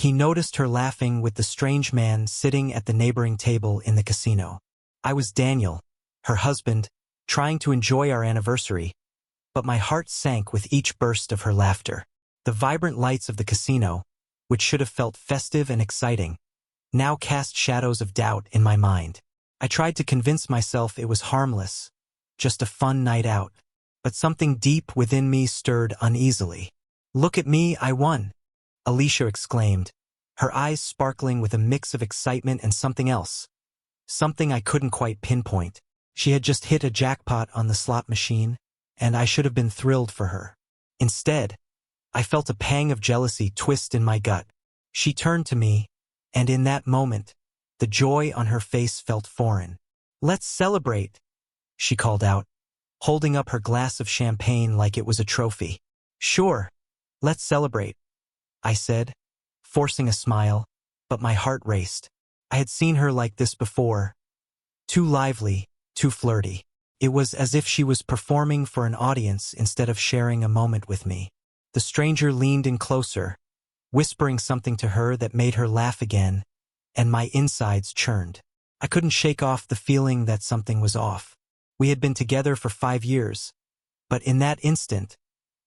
He noticed her laughing with the strange man sitting at the neighboring table in the casino. I was Daniel, her husband, trying to enjoy our anniversary, but my heart sank with each burst of her laughter. The vibrant lights of the casino, which should have felt festive and exciting, now cast shadows of doubt in my mind. I tried to convince myself it was harmless, just a fun night out, but something deep within me stirred uneasily. "Look at me, I won," Alicia exclaimed, her eyes sparkling with a mix of excitement and something else. Something I couldn't quite pinpoint. She had just hit a jackpot on the slot machine, and I should have been thrilled for her. Instead, I felt a pang of jealousy twist in my gut. She turned to me, and in that moment, the joy on her face felt foreign. "Let's celebrate," she called out, holding up her glass of champagne like it was a trophy. "Sure, let's celebrate," I said, forcing a smile, but my heart raced. I had seen her like this before. Too lively, too flirty. It was as if she was performing for an audience instead of sharing a moment with me. The stranger leaned in closer, whispering something to her that made her laugh again, and my insides churned. I couldn't shake off the feeling that something was off. We had been together for 5 years, but in that instant,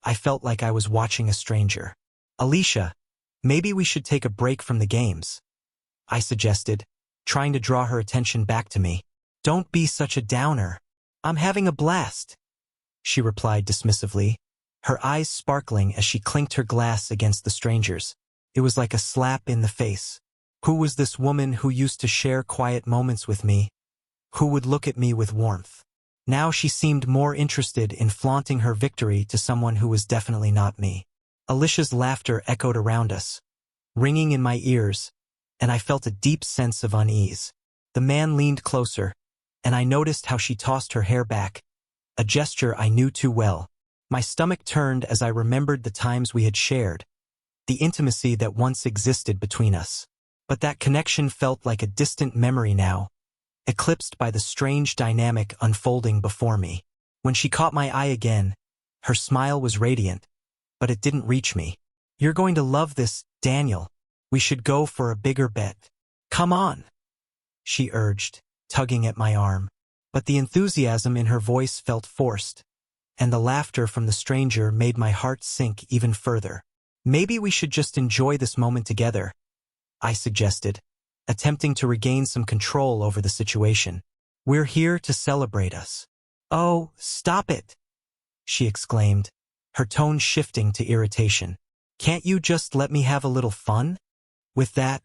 I felt like I was watching a stranger. "Alicia, maybe we should take a break from the games," I suggested, trying to draw her attention back to me. "Don't be such a downer. I'm having a blast," she replied dismissively, her eyes sparkling as she clinked her glass against the stranger's. It was like a slap in the face. Who was this woman who used to share quiet moments with me, who would look at me with warmth? Now she seemed more interested in flaunting her victory to someone who was definitely not me. Alicia's laughter echoed around us, ringing in my ears, and I felt a deep sense of unease. The man leaned closer, and I noticed how she tossed her hair back, a gesture I knew too well. My stomach turned as I remembered the times we had shared, the intimacy that once existed between us. But that connection felt like a distant memory now, eclipsed by the strange dynamic unfolding before me. When she caught my eye again, her smile was radiant, but it didn't reach me. "You're going to love this, Daniel. We should go for a bigger bet. Come on," she urged, tugging at my arm. But the enthusiasm in her voice felt forced, and the laughter from the stranger made my heart sink even further. "Maybe we should just enjoy this moment together," I suggested, attempting to regain some control over the situation. "We're here to celebrate us." "Oh, stop it," she exclaimed, her tone shifting to irritation. "Can't you just let me have a little fun?" With that,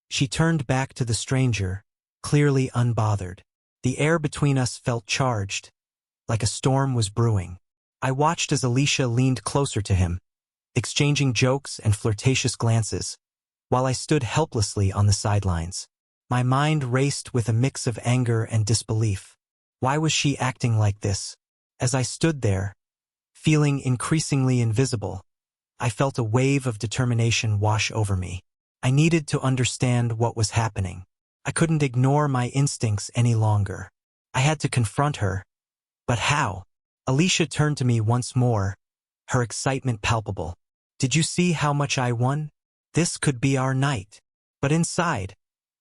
she turned back to the stranger, clearly unbothered. The air between us felt charged, like a storm was brewing. I watched as Alicia leaned closer to him, exchanging jokes and flirtatious glances, while I stood helplessly on the sidelines. My mind raced with a mix of anger and disbelief. Why was she acting like this? As I stood there, feeling increasingly invisible, I felt a wave of determination wash over me. I needed to understand what was happening. I couldn't ignore my instincts any longer. I had to confront her. But how? Alicia turned to me once more, her excitement palpable. "Did you see how much I won? This could be our night." But inside,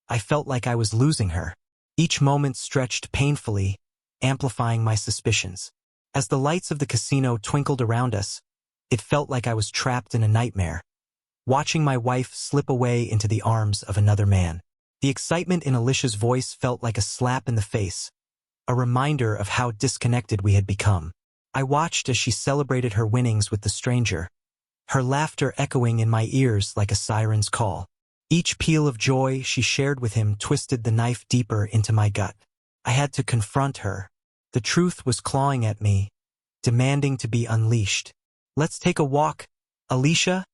I felt like I was losing her. Each moment stretched painfully, amplifying my suspicions. As the lights of the casino twinkled around us, it felt like I was trapped in a nightmare, watching my wife slip away into the arms of another man. The excitement in Alicia's voice felt like a slap in the face, a reminder of how disconnected we had become. I watched as she celebrated her winnings with the stranger, her laughter echoing in my ears like a siren's call. Each peal of joy she shared with him twisted the knife deeper into my gut. I had to confront her. The truth was clawing at me, demanding to be unleashed. "Let's take a walk, Alicia,"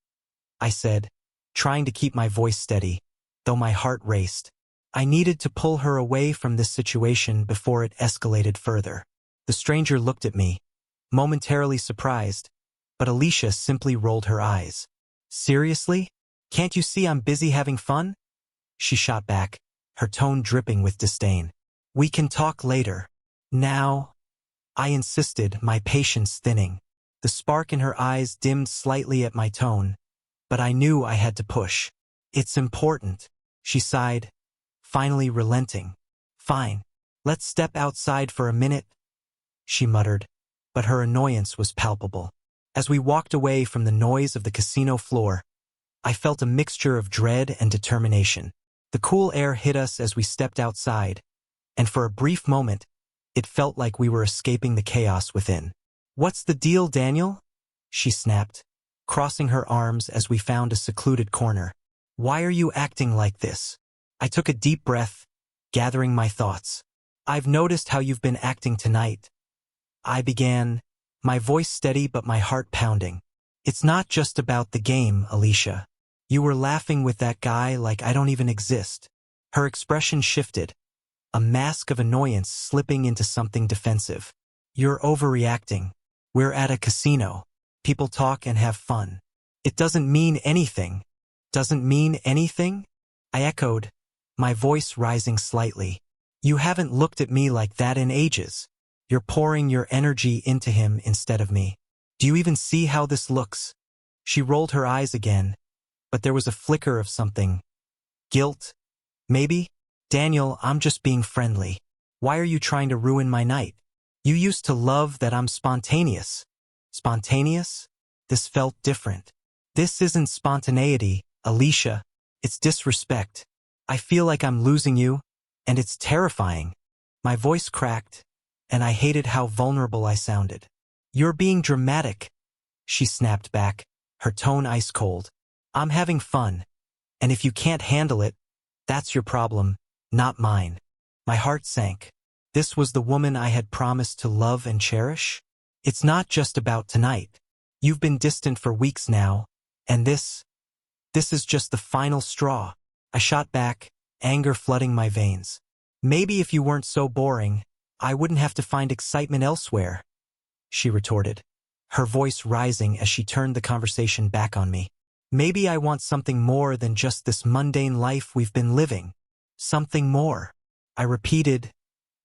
I said, trying to keep my voice steady, though my heart raced. I needed to pull her away from this situation before it escalated further. The stranger looked at me, momentarily surprised, but Alicia simply rolled her eyes. "Seriously? Can't you see I'm busy having fun?" she shot back, her tone dripping with disdain. "We can talk later. Now," I insisted, my patience thinning. The spark in her eyes dimmed slightly at my tone, but I knew I had to push. It's important, she sighed, finally relenting. Fine. Let's step outside for a minute, she muttered, but her annoyance was palpable. As we walked away from the noise of the casino floor, I felt a mixture of dread and determination. The cool air hit us as we stepped outside, and for a brief moment, it felt like we were escaping the chaos within. "What's the deal, Daniel?" she snapped, crossing her arms as we found a secluded corner. "Why are you acting like this?" I took a deep breath, gathering my thoughts. "I've noticed how you've been acting tonight," I began, my voice steady but my heart pounding. "It's not just about the game, Alicia. You were laughing with that guy like I don't even exist." Her expression shifted, a mask of annoyance slipping into something defensive. "You're overreacting. We're at a casino. People talk and have fun. It doesn't mean anything." "Doesn't mean anything?" I echoed, my voice rising slightly. "You haven't looked at me like that in ages. You're pouring your energy into him instead of me. Do you even see how this looks?" She rolled her eyes again, but there was a flicker of something. Guilt? Maybe? "Daniel, I'm just being friendly. Why are you trying to ruin my night? You used to love that I'm spontaneous." Spontaneous? This felt different. "This isn't spontaneity, Alicia. It's disrespect. I feel like I'm losing you, and it's terrifying." My voice cracked, and I hated how vulnerable I sounded. "You're being dramatic," she snapped back, her tone ice cold. "I'm having fun, and if you can't handle it, that's your problem, not mine." My heart sank. This was the woman I had promised to love and cherish? "It's not just about tonight. You've been distant for weeks now, and this is just the final straw." I shot back, anger flooding my veins. "Maybe if you weren't so boring, I wouldn't have to find excitement elsewhere," she retorted, her voice rising as she turned the conversation back on me. "Maybe I want something more than just this mundane life we've been living. Something more," I repeated,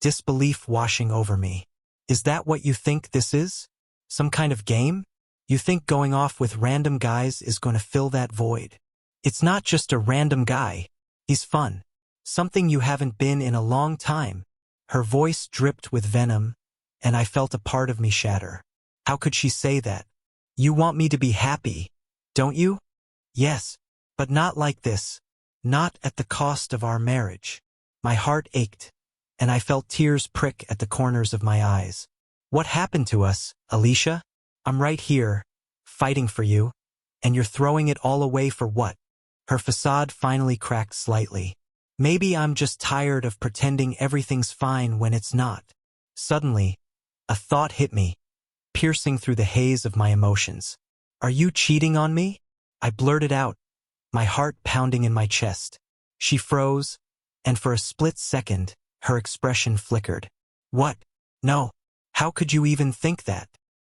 disbelief washing over me. "Is that what you think this is? Some kind of game? You think going off with random guys is going to fill that void? It's not just a random guy. He's fun. Something you haven't been in a long time." Her voice dripped with venom, and I felt a part of me shatter. How could she say that? "You want me to be happy, don't you?" "Yes, but not like this. Not at the cost of our marriage." My heart ached, and I felt tears prick at the corners of my eyes. "What happened to us, Alicia? I'm right here, fighting for you, and you're throwing it all away for what?" Her facade finally cracked slightly. "Maybe I'm just tired of pretending everything's fine when it's not." Suddenly, a thought hit me, piercing through the haze of my emotions. "Are you cheating on me?" I blurted out, my heart pounding in my chest. She froze, and for a split second, her expression flickered. "What? No. How could you even think that?"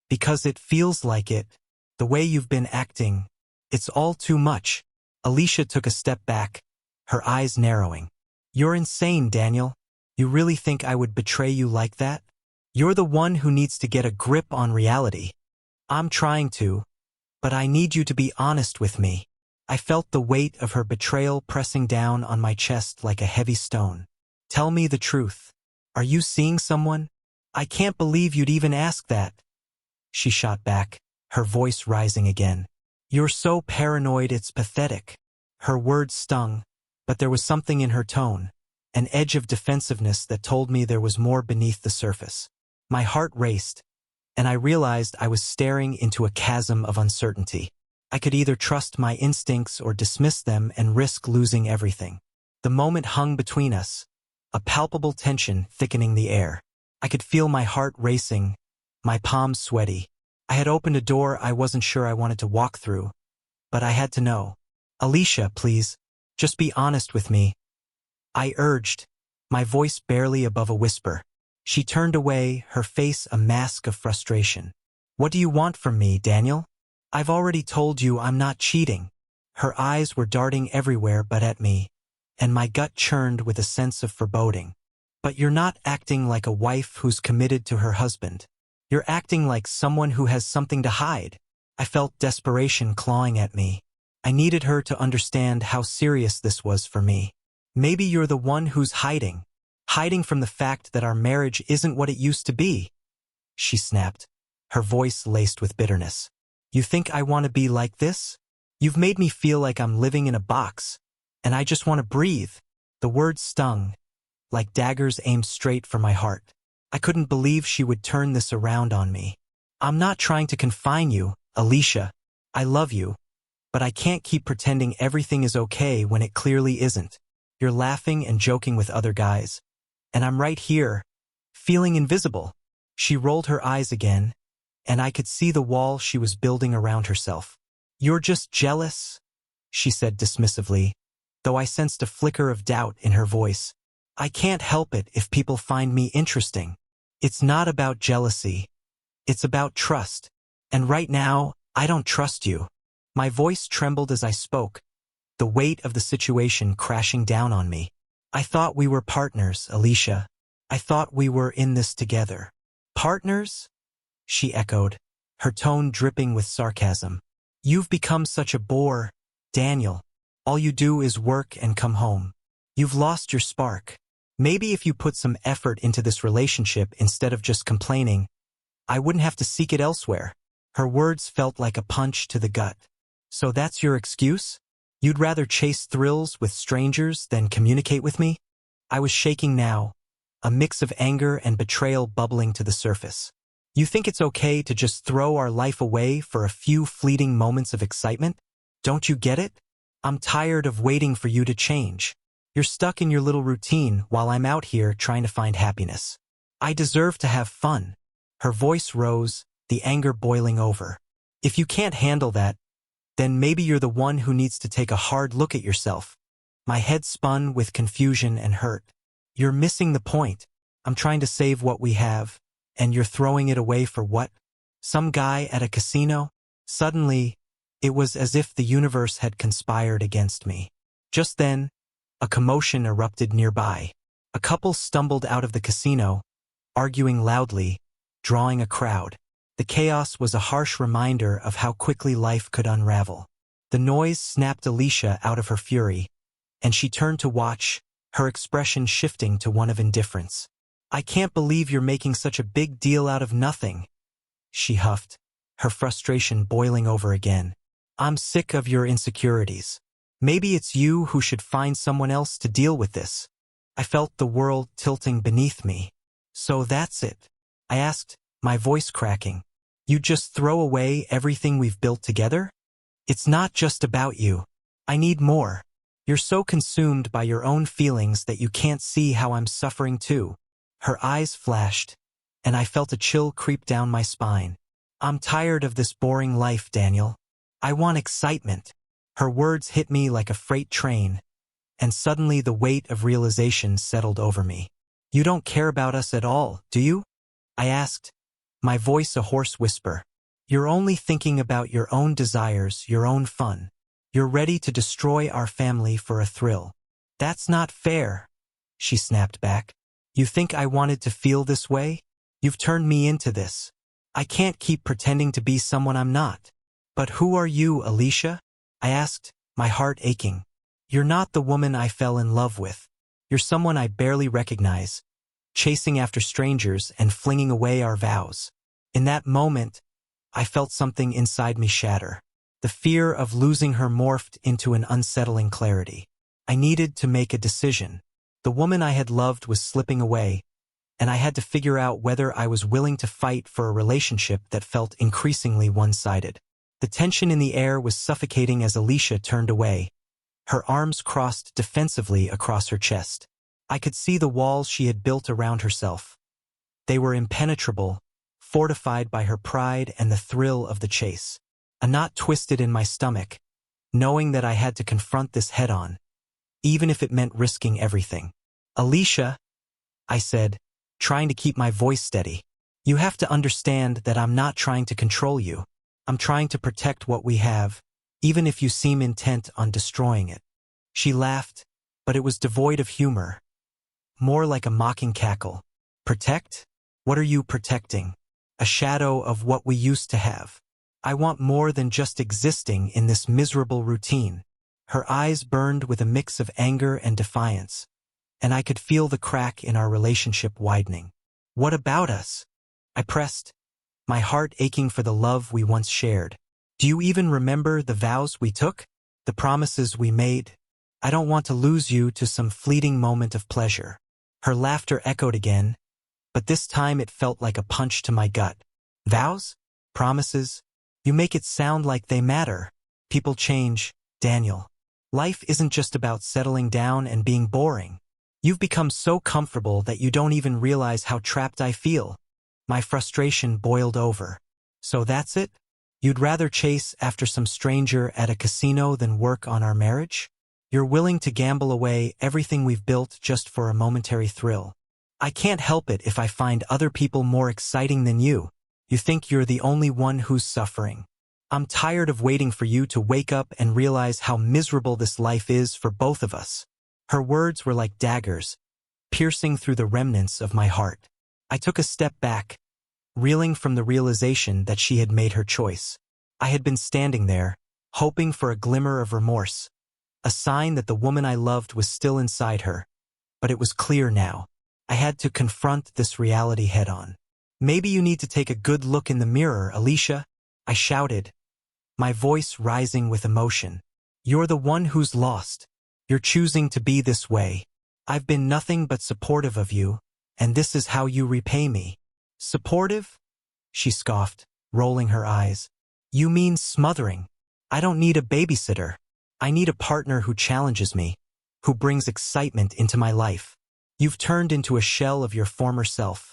"Because it feels like it. The way you've been acting. It's all too much." Alicia took a step back, her eyes narrowing. "You're insane, Daniel. You really think I would betray you like that? You're the one who needs to get a grip on reality." "I'm trying to, but I need you to be honest with me." I felt the weight of her betrayal pressing down on my chest like a heavy stone. "Tell me the truth. Are you seeing someone?" "I can't believe you'd even ask that," she shot back, her voice rising again. "You're so paranoid it's pathetic." Her words stung, but there was something in her tone, an edge of defensiveness that told me there was more beneath the surface. My heart raced, and I realized I was staring into a chasm of uncertainty. I could either trust my instincts or dismiss them and risk losing everything. The moment hung between us, a palpable tension thickening the air. I could feel my heart racing, my palms sweaty. I had opened a door I wasn't sure I wanted to walk through, but I had to know. "Alicia, please, just be honest with me," I urged, my voice barely above a whisper. She turned away, her face a mask of frustration. "What do you want from me, Daniel? I've already told you I'm not cheating." Her eyes were darting everywhere but at me, and my gut churned with a sense of foreboding. "But you're not acting like a wife who's committed to her husband. You're acting like someone who has something to hide." I felt desperation clawing at me, I needed her to understand how serious this was for me. Maybe you're the one who's hiding from the fact that our marriage isn't what it used to be, she snapped, her voice laced with bitterness. You think I want to be like this? You've made me feel like I'm living in a box, and I just want to breathe. The words stung, like daggers aimed straight for my heart. I couldn't believe she would turn this around on me. I'm not trying to confine you, Alicia. I love you, but I can't keep pretending everything is okay when it clearly isn't. You're laughing and joking with other guys, and I'm right here, feeling invisible. She rolled her eyes again, and I could see the wall she was building around herself. You're just jealous, she said dismissively, though I sensed a flicker of doubt in her voice. I can't help it if people find me interesting. It's not about jealousy. It's about trust. And right now, I don't trust you. My voice trembled as I spoke, the weight of the situation crashing down on me. I thought we were partners, Alicia. I thought we were in this together. Partners? She echoed, her tone dripping with sarcasm. You've become such a bore, Daniel. All you do is work and come home. You've lost your spark. Maybe if you put some effort into this relationship instead of just complaining, I wouldn't have to seek it elsewhere. Her words felt like a punch to the gut. So that's your excuse? You'd rather chase thrills with strangers than communicate with me? I was shaking now, a mix of anger and betrayal bubbling to the surface. You think it's okay to just throw our life away for a few fleeting moments of excitement? Don't you get it? I'm tired of waiting for you to change. You're stuck in your little routine while I'm out here trying to find happiness. I deserve to have fun. Her voice rose, the anger boiling over. If you can't handle that, then maybe you're the one who needs to take a hard look at yourself. My head spun with confusion and hurt. You're missing the point. I'm trying to save what we have, and you're throwing it away for what? Some guy at a casino? Suddenly, it was as if the universe had conspired against me. Just then, a commotion erupted nearby. A couple stumbled out of the casino, arguing loudly, drawing a crowd. The chaos was a harsh reminder of how quickly life could unravel. The noise snapped Alicia out of her fury, and she turned to watch, her expression shifting to one of indifference. I can't believe you're making such a big deal out of nothing, she huffed, her frustration boiling over again. I'm sick of your insecurities. Maybe it's you who should find someone else to deal with this. I felt the world tilting beneath me. So that's it? I asked, my voice cracking. You just throw away everything we've built together? It's not just about you. I need more. You're so consumed by your own feelings that you can't see how I'm suffering too. Her eyes flashed, and I felt a chill creep down my spine. I'm tired of this boring life, Daniel. I want excitement. Her words hit me like a freight train, and suddenly the weight of realization settled over me. You don't care about us at all, do you? I asked, my voice a hoarse whisper. You're only thinking about your own desires, your own fun. You're ready to destroy our family for a thrill. That's not fair, she snapped back. You think I wanted to feel this way? You've turned me into this. I can't keep pretending to be someone I'm not. But who are you, Alicia? I asked, my heart aching. You're not the woman I fell in love with. You're someone I barely recognize, chasing after strangers and flinging away our vows. In that moment, I felt something inside me shatter. The fear of losing her morphed into an unsettling clarity. I needed to make a decision. The woman I had loved was slipping away, and I had to figure out whether I was willing to fight for a relationship that felt increasingly one-sided. The tension in the air was suffocating as Alicia turned away, her arms crossed defensively across her chest. I could see the walls she had built around herself. They were impenetrable, fortified by her pride and the thrill of the chase. A knot twisted in my stomach, knowing that I had to confront this head-on, even if it meant risking everything. Alicia, I said, trying to keep my voice steady, you have to understand that I'm not trying to control you. I'm trying to protect what we have, even if you seem intent on destroying it. She laughed, but it was devoid of humor, more like a mocking cackle. Protect? What are you protecting? A shadow of what we used to have. I want more than just existing in this miserable routine. Her eyes burned with a mix of anger and defiance, and I could feel the crack in our relationship widening. What about us? I pressed, my heart aching for the love we once shared. Do you even remember the vows we took? The promises we made? I don't want to lose you to some fleeting moment of pleasure. Her laughter echoed again, but this time it felt like a punch to my gut. Vows? Promises? You make it sound like they matter. People change, Daniel. Life isn't just about settling down and being boring. You've become so comfortable that you don't even realize how trapped I feel. My frustration boiled over. So that's it? You'd rather chase after some stranger at a casino than work on our marriage? You're willing to gamble away everything we've built just for a momentary thrill. I can't help it if I find other people more exciting than you. You think you're the only one who's suffering. I'm tired of waiting for you to wake up and realize how miserable this life is for both of us. Her words were like daggers, piercing through the remnants of my heart. I took a step back, reeling from the realization that she had made her choice. I had been standing there, hoping for a glimmer of remorse, a sign that the woman I loved was still inside her. But it was clear now. I had to confront this reality head-on. Maybe you need to take a good look in the mirror, Alicia, I shouted, my voice rising with emotion. You're the one who's lost. You're choosing to be this way. I've been nothing but supportive of you, and this is how you repay me. Supportive? She scoffed, rolling her eyes. You mean smothering. I don't need a babysitter. I need a partner who challenges me, who brings excitement into my life. You've turned into a shell of your former self,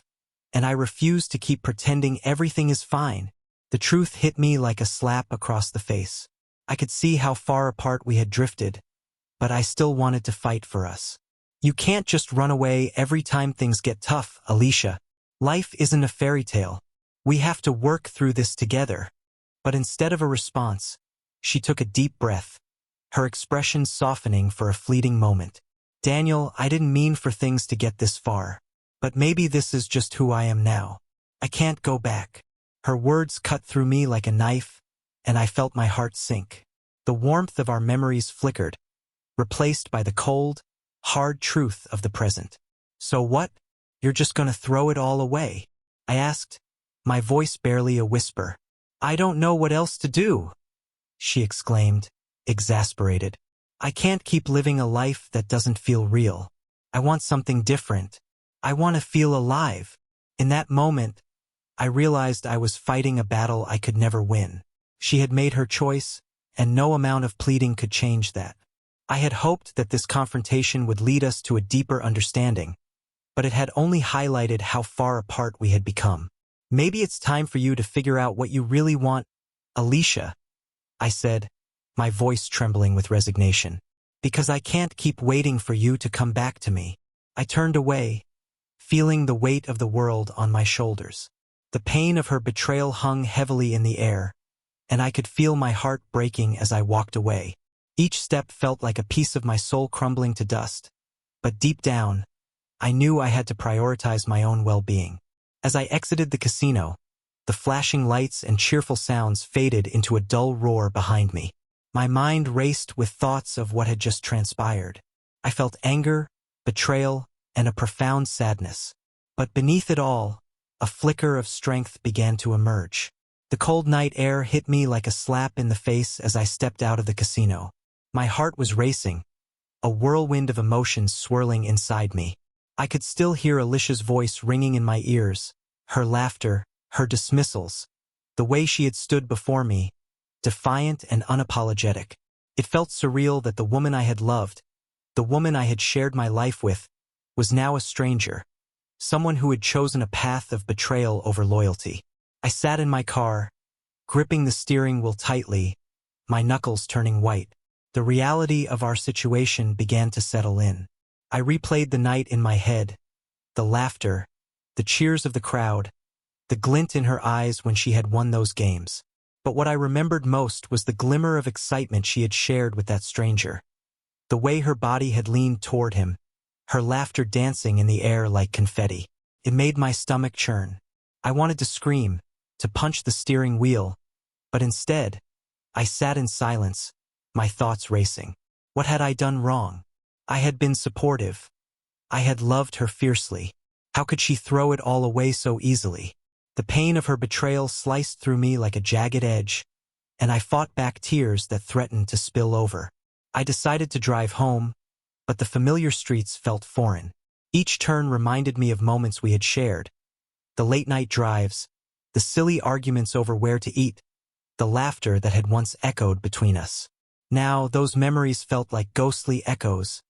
and I refuse to keep pretending everything is fine. The truth hit me like a slap across the face. I could see how far apart we had drifted, but I still wanted to fight for us. You can't just run away every time things get tough, Alicia. Life isn't a fairy tale. We have to work through this together. But instead of a response, she took a deep breath, her expression softening for a fleeting moment. Daniel, I didn't mean for things to get this far, but maybe this is just who I am now. I can't go back. Her words cut through me like a knife, and I felt my heart sink. The warmth of our memories flickered, replaced by the cold, hard truth of the present. So what? You're just gonna throw it all away? I asked, my voice barely a whisper. I don't know what else to do, she exclaimed, exasperated. I can't keep living a life that doesn't feel real. I want something different. I want to feel alive. In that moment, I realized I was fighting a battle I could never win. She had made her choice, and no amount of pleading could change that. I had hoped that this confrontation would lead us to a deeper understanding, but it had only highlighted how far apart we had become. Maybe it's time for you to figure out what you really want, Alicia, I said, my voice trembling with resignation. Because I can't keep waiting for you to come back to me. I turned away, feeling the weight of the world on my shoulders. The pain of her betrayal hung heavily in the air, and I could feel my heart breaking as I walked away. Each step felt like a piece of my soul crumbling to dust, but deep down, I knew I had to prioritize my own well-being. As I exited the casino, the flashing lights and cheerful sounds faded into a dull roar behind me. My mind raced with thoughts of what had just transpired. I felt anger, betrayal, and a profound sadness. But beneath it all, a flicker of strength began to emerge. The cold night air hit me like a slap in the face as I stepped out of the casino. My heart was racing, a whirlwind of emotions swirling inside me. I could still hear Alicia's voice ringing in my ears, her laughter, her dismissals, the way she had stood before me, defiant and unapologetic. It felt surreal that the woman I had loved, the woman I had shared my life with, was now a stranger, someone who had chosen a path of betrayal over loyalty. I sat in my car, gripping the steering wheel tightly, my knuckles turning white. The reality of our situation began to settle in. I replayed the night in my head, the laughter, the cheers of the crowd, the glint in her eyes when she had won those games. But what I remembered most was the glimmer of excitement she had shared with that stranger. The way her body had leaned toward him, her laughter dancing in the air like confetti. It made my stomach churn. I wanted to scream, to punch the steering wheel, But instead, I sat in silence, my thoughts racing. What had I done wrong? I had been supportive. I had loved her fiercely. How could she throw it all away so easily? The pain of her betrayal sliced through me like a jagged edge, and I fought back tears that threatened to spill over. I decided to drive home, but the familiar streets felt foreign. Each turn reminded me of moments we had shared. The late-night drives, the silly arguments over where to eat, the laughter that had once echoed between us. Now, those memories felt like ghostly echoes,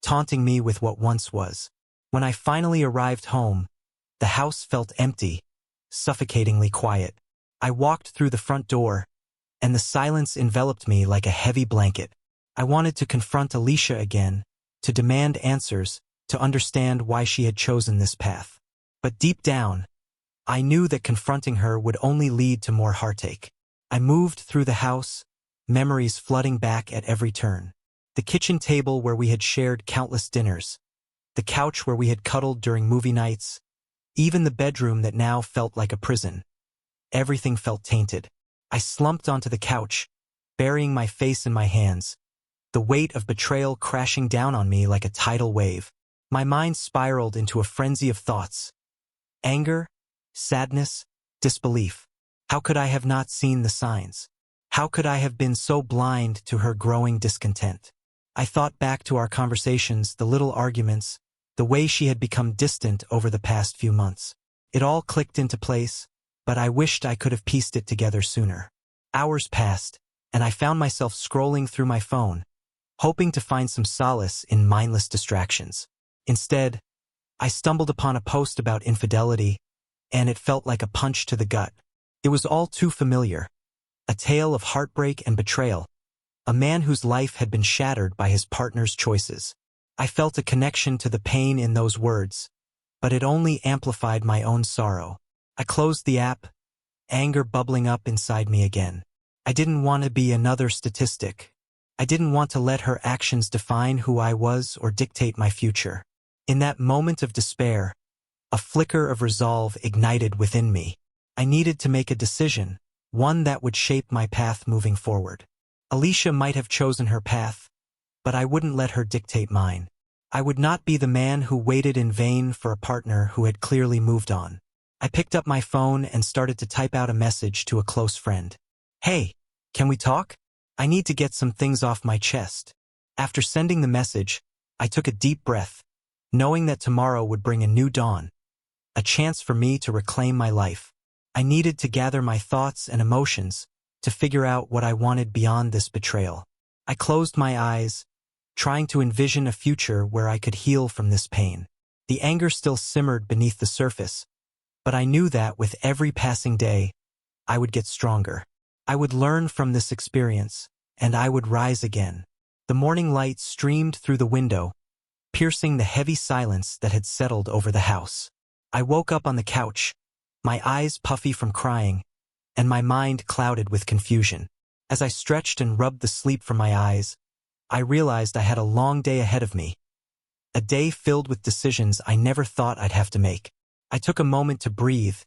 taunting me with what once was. When I finally arrived home, the house felt empty, suffocatingly quiet. I walked through the front door, and the silence enveloped me like a heavy blanket. I wanted to confront Alicia again, to demand answers, to understand why she had chosen this path. But deep down, I knew that confronting her would only lead to more heartache. I moved through the house, memories flooding back at every turn. The kitchen table where we had shared countless dinners, the couch where we had cuddled during movie nights, even the bedroom that now felt like a prison. Everything felt tainted. I slumped onto the couch, burying my face in my hands, the weight of betrayal crashing down on me like a tidal wave. My mind spiraled into a frenzy of thoughts. Anger, sadness, disbelief. How could I have not seen the signs? How could I have been so blind to her growing discontent? I thought back to our conversations, the little arguments, the way she had become distant over the past few months. It all clicked into place, but I wished I could have pieced it together sooner. Hours passed, and I found myself scrolling through my phone, hoping to find some solace in mindless distractions. Instead, I stumbled upon a post about infidelity, and it felt like a punch to the gut. It was all too familiar. A tale of heartbreak and betrayal. A man whose life had been shattered by his partner's choices. I felt a connection to the pain in those words, but it only amplified my own sorrow. I closed the app, anger bubbling up inside me again. I didn't want to be another statistic. I didn't want to let her actions define who I was or dictate my future. In that moment of despair, a flicker of resolve ignited within me. I needed to make a decision, one that would shape my path moving forward. Alicia might have chosen her path, but I wouldn't let her dictate mine. I would not be the man who waited in vain for a partner who had clearly moved on. I picked up my phone and started to type out a message to a close friend. "Hey, can we talk? I need to get some things off my chest." After sending the message, I took a deep breath, knowing that tomorrow would bring a new dawn, a chance for me to reclaim my life. I needed to gather my thoughts and emotions to figure out what I wanted beyond this betrayal. I closed my eyes, trying to envision a future where I could heal from this pain. The anger still simmered beneath the surface, but I knew that with every passing day, I would get stronger. I would learn from this experience, and I would rise again. The morning light streamed through the window, piercing the heavy silence that had settled over the house. I woke up on the couch, my eyes puffy from crying, and my mind clouded with confusion. As I stretched and rubbed the sleep from my eyes, I realized I had a long day ahead of me. A day filled with decisions I never thought I'd have to make. I took a moment to breathe,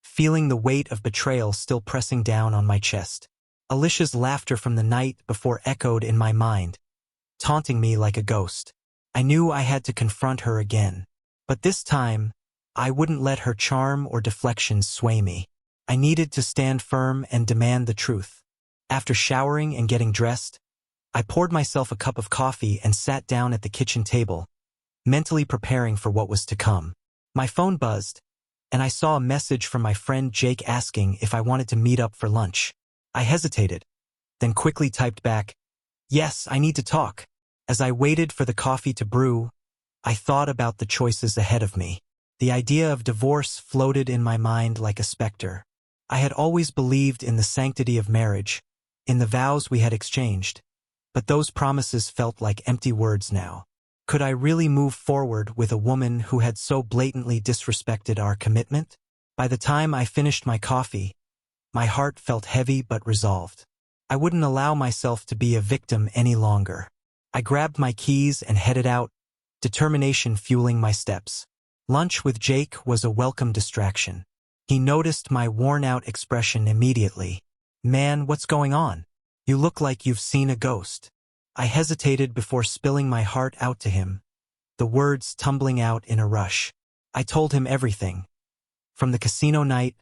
feeling the weight of betrayal still pressing down on my chest. Alicia's laughter from the night before echoed in my mind, taunting me like a ghost. I knew I had to confront her again. But this time, I wouldn't let her charm or deflections sway me. I needed to stand firm and demand the truth. After showering and getting dressed, I poured myself a cup of coffee and sat down at the kitchen table, mentally preparing for what was to come. My phone buzzed, and I saw a message from my friend Jake asking if I wanted to meet up for lunch. I hesitated, then quickly typed back, "Yes, I need to talk." As I waited for the coffee to brew, I thought about the choices ahead of me. The idea of divorce floated in my mind like a specter. I had always believed in the sanctity of marriage, in the vows we had exchanged, but those promises felt like empty words now. Could I really move forward with a woman who had so blatantly disrespected our commitment? By the time I finished my coffee, my heart felt heavy but resolved. I wouldn't allow myself to be a victim any longer. I grabbed my keys and headed out, determination fueling my steps. Lunch with Jake was a welcome distraction. He noticed my worn-out expression immediately, "Man, what's going on? You look like you've seen a ghost." I hesitated before spilling my heart out to him, the words tumbling out in a rush. I told him everything. From the casino night,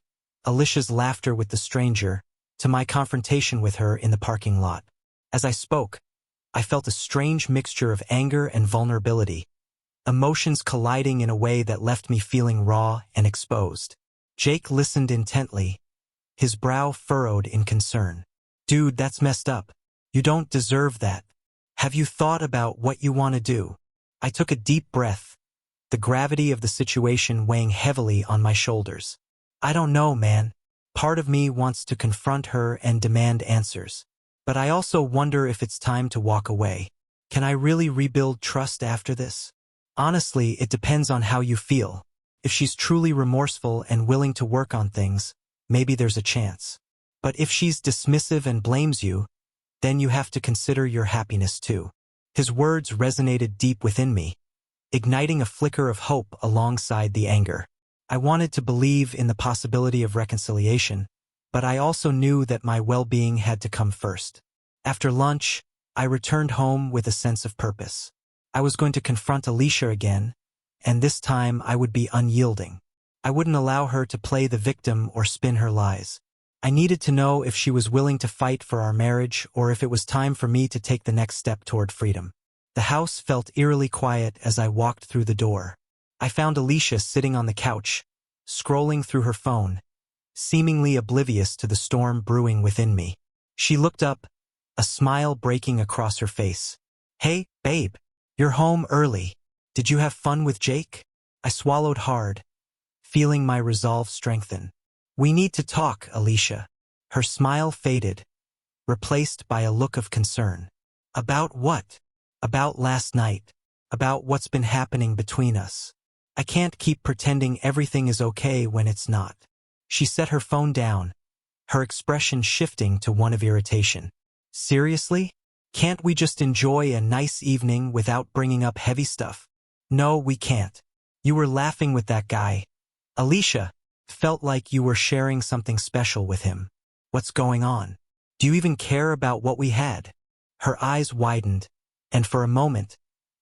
Alicia's laughter with the stranger, to my confrontation with her in the parking lot. As I spoke, I felt a strange mixture of anger and vulnerability, emotions colliding in a way that left me feeling raw and exposed. Jake listened intently, his brow furrowed in concern. "Dude, that's messed up. You don't deserve that. Have you thought about what you want to do?" I took a deep breath, the gravity of the situation weighing heavily on my shoulders. "I don't know, man. Part of me wants to confront her and demand answers. But I also wonder if it's time to walk away. Can I really rebuild trust after this? Honestly, it depends on how you feel. If she's truly remorseful and willing to work on things, maybe there's a chance. But if she's dismissive and blames you, then you have to consider your happiness too." His words resonated deep within me, igniting a flicker of hope alongside the anger. I wanted to believe in the possibility of reconciliation, but I also knew that my well-being had to come first. After lunch, I returned home with a sense of purpose. I was going to confront Alicia again, and this time I would be unyielding. I wouldn't allow her to play the victim or spin her lies. I needed to know if she was willing to fight for our marriage or if it was time for me to take the next step toward freedom. The house felt eerily quiet as I walked through the door. I found Alicia sitting on the couch, scrolling through her phone, seemingly oblivious to the storm brewing within me. She looked up, a smile breaking across her face. "Hey, babe, you're home early. Did you have fun with Jake?" I swallowed hard, feeling my resolve strengthen. "We need to talk, Alicia." Her smile faded, replaced by a look of concern. "About what?" "About last night. About what's been happening between us. I can't keep pretending everything is okay when it's not." She set her phone down, her expression shifting to one of irritation. "Seriously? Can't we just enjoy a nice evening without bringing up heavy stuff?" "No, we can't. You were laughing with that guy. Alicia, felt like you were sharing something special with him. What's going on? Do you even care about what we had?" Her eyes widened, and for a moment,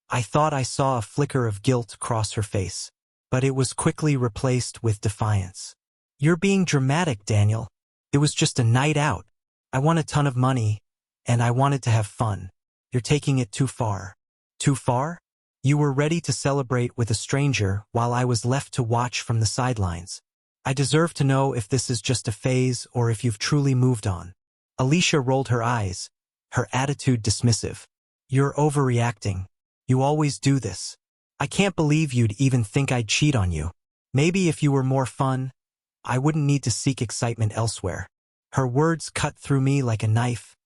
I thought I saw a flicker of guilt cross her face, but it was quickly replaced with defiance. "You're being dramatic, Daniel. It was just a night out. I won a ton of money, and I wanted to have fun. You're taking it too far." "Too far?" "You were ready to celebrate with a stranger while I was left to watch from the sidelines. I deserve to know if this is just a phase or if you've truly moved on." Alicia rolled her eyes, her attitude dismissive. "You're overreacting. You always do this. I can't believe you'd even think I'd cheat on you. Maybe if you were more fun, I wouldn't need to seek excitement elsewhere." Her words cut through me like a knife,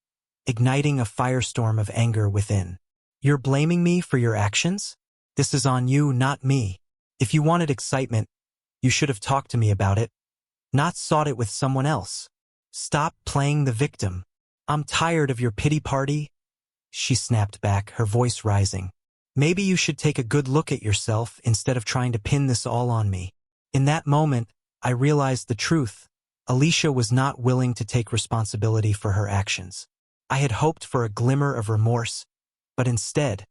igniting a firestorm of anger within. "You're blaming me for your actions? This is on you, not me. If you wanted excitement, you should have talked to me about it, not sought it with someone else. Stop playing the victim. I'm tired of your pity party." She snapped back, her voice rising. "Maybe you should take a good look at yourself instead of trying to pin this all on me." In that moment, I realized the truth. Alicia was not willing to take responsibility for her actions. I had hoped for a glimmer of remorse, but instead,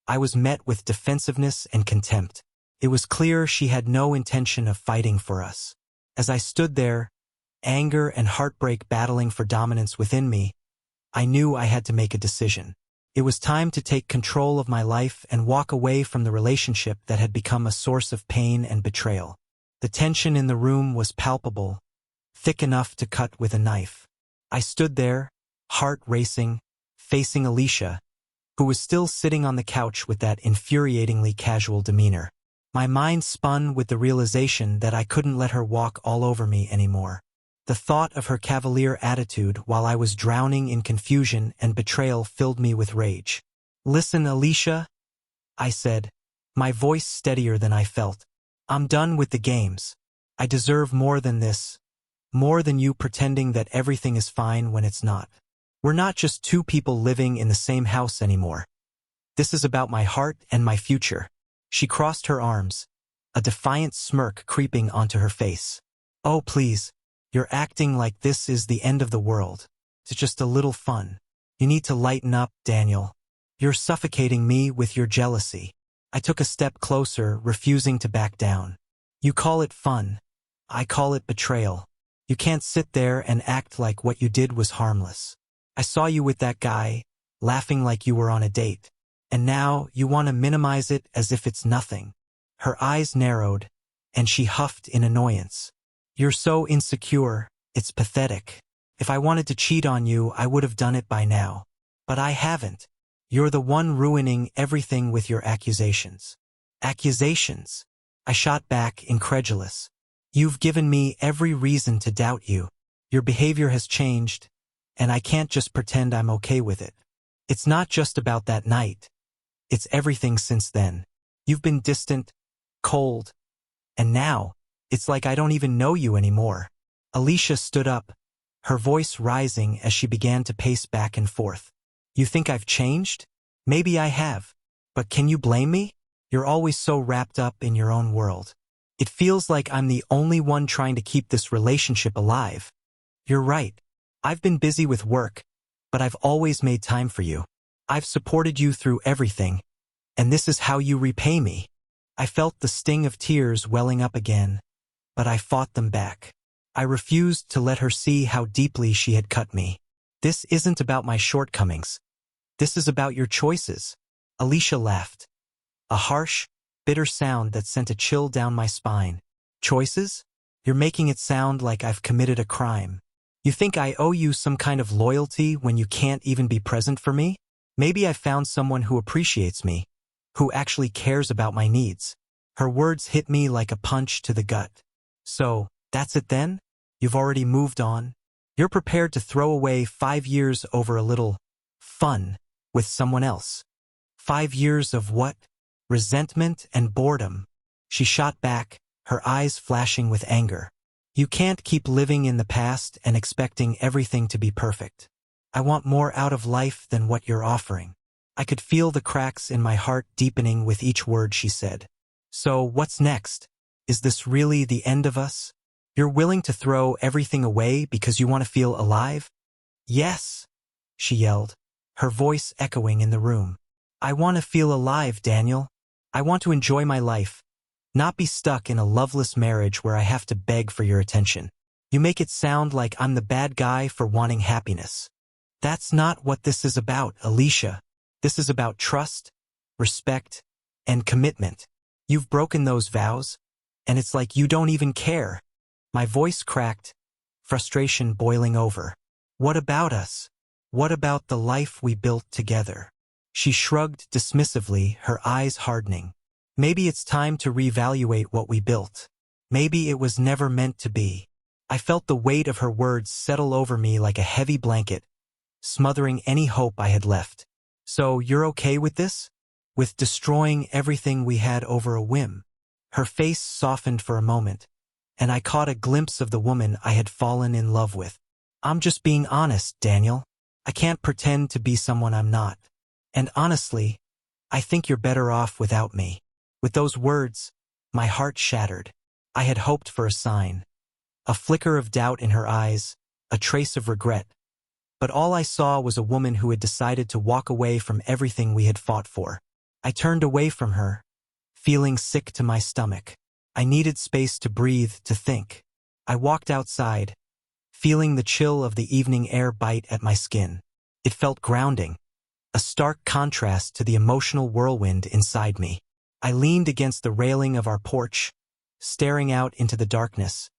I was met with defensiveness and contempt. It was clear she had no intention of fighting for us. As I stood there, anger and heartbreak battling for dominance within me, I knew I had to make a decision. It was time to take control of my life and walk away from the relationship that had become a source of pain and betrayal. The tension in the room was palpable, thick enough to cut with a knife. I stood there, heart racing, facing Alicia, who was still sitting on the couch with that infuriatingly casual demeanor. My mind spun with the realization that I couldn't let her walk all over me anymore. The thought of her cavalier attitude while I was drowning in confusion and betrayal filled me with rage. "Listen, Alicia," I said, my voice steadier than I felt. "I'm done with the games. I deserve more than this, more than you pretending that everything is fine when it's not. We're not just two people living in the same house anymore. This is about my heart and my future." She crossed her arms, a defiant smirk creeping onto her face. "Oh, please. You're acting like this is the end of the world. It's just a little fun. You need to lighten up, Daniel. You're suffocating me with your jealousy. I took a step closer, refusing to back down. You call it fun. I call it betrayal. You can't sit there and act like what you did was harmless. I saw you with that guy, laughing like you were on a date. And now you want to minimize it as if it's nothing. Her eyes narrowed, and she huffed in annoyance. You're so insecure, it's pathetic. If I wanted to cheat on you, I would have done it by now. But I haven't. You're the one ruining everything with your accusations. Accusations? I shot back, incredulous. You've given me every reason to doubt you. Your behavior has changed, and I can't just pretend I'm okay with it. It's not just about that night. It's everything since then. You've been distant, cold, and now, it's like I don't even know you anymore. Alicia stood up, her voice rising as she began to pace back and forth. You think I've changed? Maybe I have. But can you blame me? You're always so wrapped up in your own world. It feels like I'm the only one trying to keep this relationship alive. You're right. I've been busy with work, but I've always made time for you. I've supported you through everything, and this is how you repay me. I felt the sting of tears welling up again, but I fought them back. I refused to let her see how deeply she had cut me. This isn't about my shortcomings. This is about your choices. Alicia laughed. A harsh, bitter sound that sent a chill down my spine. Choices? You're making it sound like I've committed a crime. You think I owe you some kind of loyalty when you can't even be present for me? Maybe I found someone who appreciates me, who actually cares about my needs. Her words hit me like a punch to the gut. So, that's it then? You've already moved on? You're prepared to throw away 5 years over a little fun with someone else. 5 years of what? Resentment and boredom. She shot back, her eyes flashing with anger. You can't keep living in the past and expecting everything to be perfect. I want more out of life than what you're offering. I could feel the cracks in my heart deepening with each word she said. So, what's next? Is this really the end of us? You're willing to throw everything away because you want to feel alive? Yes, she yelled, her voice echoing in the room. I want to feel alive, Daniel. I want to enjoy my life, not be stuck in a loveless marriage where I have to beg for your attention. You make it sound like I'm the bad guy for wanting happiness. That's not what this is about, Alicia. This is about trust, respect, and commitment. You've broken those vows, and it's like you don't even care. My voice cracked, frustration boiling over. What about us? What about the life we built together? She shrugged dismissively, her eyes hardening. Maybe it's time to reevaluate what we built. Maybe it was never meant to be. I felt the weight of her words settle over me like a heavy blanket, smothering any hope I had left. So you're okay with this? With destroying everything we had over a whim? Her face softened for a moment, and I caught a glimpse of the woman I had fallen in love with. I'm just being honest, Daniel. I can't pretend to be someone I'm not. And honestly, I think you're better off without me. With those words, my heart shattered. I had hoped for a sign. A flicker of doubt in her eyes, a trace of regret. But all I saw was a woman who had decided to walk away from everything we had fought for. I turned away from her, feeling sick to my stomach. I needed space to breathe, to think. I walked outside, feeling the chill of the evening air bite at my skin. It felt grounding, a stark contrast to the emotional whirlwind inside me. I leaned against the railing of our porch, staring out into the darkness,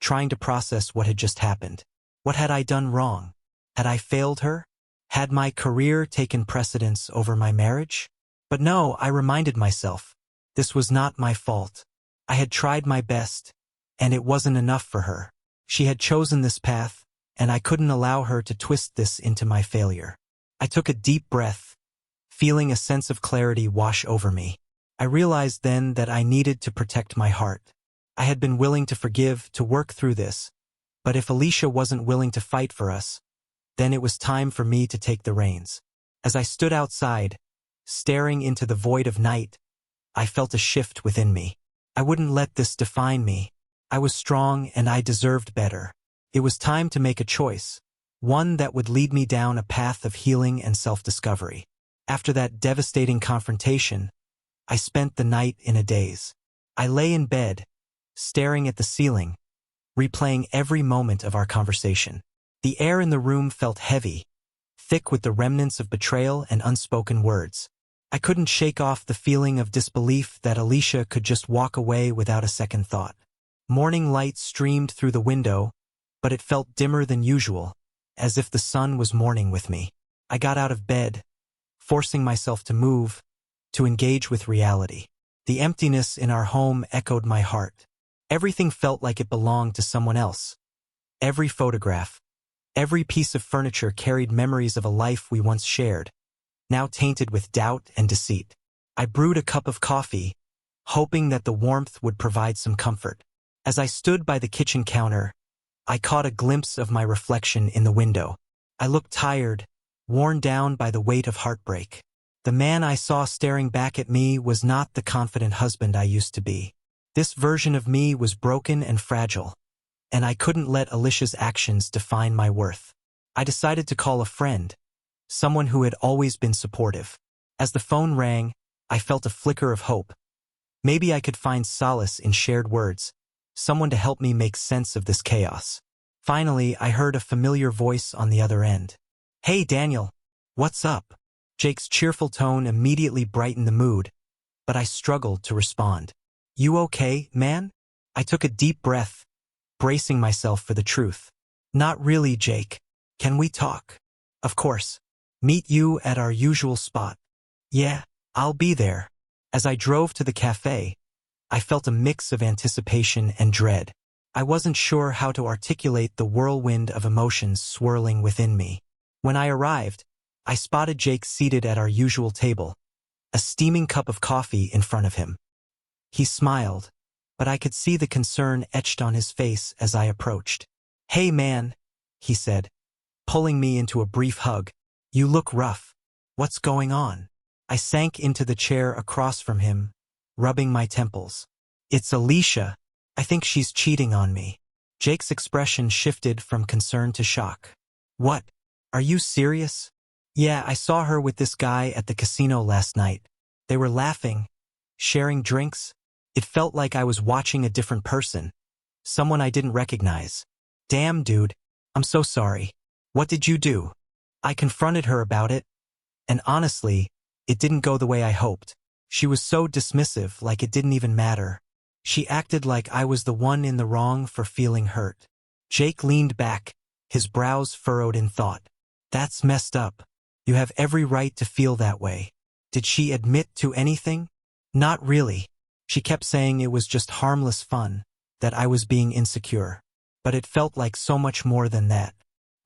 trying to process what had just happened. What had I done wrong? Had I failed her? Had my career taken precedence over my marriage? But no, I reminded myself, this was not my fault. I had tried my best, and it wasn't enough for her. She had chosen this path, and I couldn't allow her to twist this into my failure. I took a deep breath, feeling a sense of clarity wash over me. I realized then that I needed to protect my heart. I had been willing to forgive, to work through this, but if Alicia wasn't willing to fight for us, then it was time for me to take the reins. As I stood outside, staring into the void of night, I felt a shift within me. I wouldn't let this define me. I was strong and I deserved better. It was time to make a choice, one that would lead me down a path of healing and self-discovery. After that devastating confrontation, I spent the night in a daze. I lay in bed, staring at the ceiling, replaying every moment of our conversation. The air in the room felt heavy, thick with the remnants of betrayal and unspoken words. I couldn't shake off the feeling of disbelief that Alicia could just walk away without a second thought. Morning light streamed through the window, but it felt dimmer than usual, as if the sun was mourning with me. I got out of bed, forcing myself to move, to engage with reality. The emptiness in our home echoed my heart. Everything felt like it belonged to someone else. Every photograph, every piece of furniture carried memories of a life we once shared, now tainted with doubt and deceit. I brewed a cup of coffee, hoping that the warmth would provide some comfort. As I stood by the kitchen counter, I caught a glimpse of my reflection in the window. I looked tired, worn down by the weight of heartbreak. The man I saw staring back at me was not the confident husband I used to be. This version of me was broken and fragile, and I couldn't let Alicia's actions define my worth. I decided to call a friend, someone who had always been supportive. As the phone rang, I felt a flicker of hope. Maybe I could find solace in shared words, someone to help me make sense of this chaos. Finally, I heard a familiar voice on the other end. "Hey, Daniel. What's up?" Jake's cheerful tone immediately brightened the mood, but I struggled to respond. "You okay, man?" I took a deep breath, bracing myself for the truth. "Not really, Jake. Can we talk?" "Of course. Meet you at our usual spot." "Yeah, I'll be there." As I drove to the cafe, I felt a mix of anticipation and dread. I wasn't sure how to articulate the whirlwind of emotions swirling within me. When I arrived, I spotted Jake seated at our usual table, a steaming cup of coffee in front of him. He smiled, but I could see the concern etched on his face as I approached. "Hey man," he said, pulling me into a brief hug. "You look rough. What's going on?" I sank into the chair across from him, rubbing my temples. "It's Alicia. I think she's cheating on me." Jake's expression shifted from concern to shock. "What? Are you serious?" "Yeah, I saw her with this guy at the casino last night. They were laughing, sharing drinks. It felt like I was watching a different person, someone I didn't recognize." "Damn, dude. I'm so sorry. What did you do?" I confronted her about it, and honestly, it didn't go the way I hoped. She was so dismissive, like it didn't even matter. She acted like I was the one in the wrong for feeling hurt. Jake leaned back, his brows furrowed in thought. "That's messed up. You have every right to feel that way." "Did she admit to anything?" "Not really. She kept saying it was just harmless fun, that I was being insecure. But it felt like so much more than that.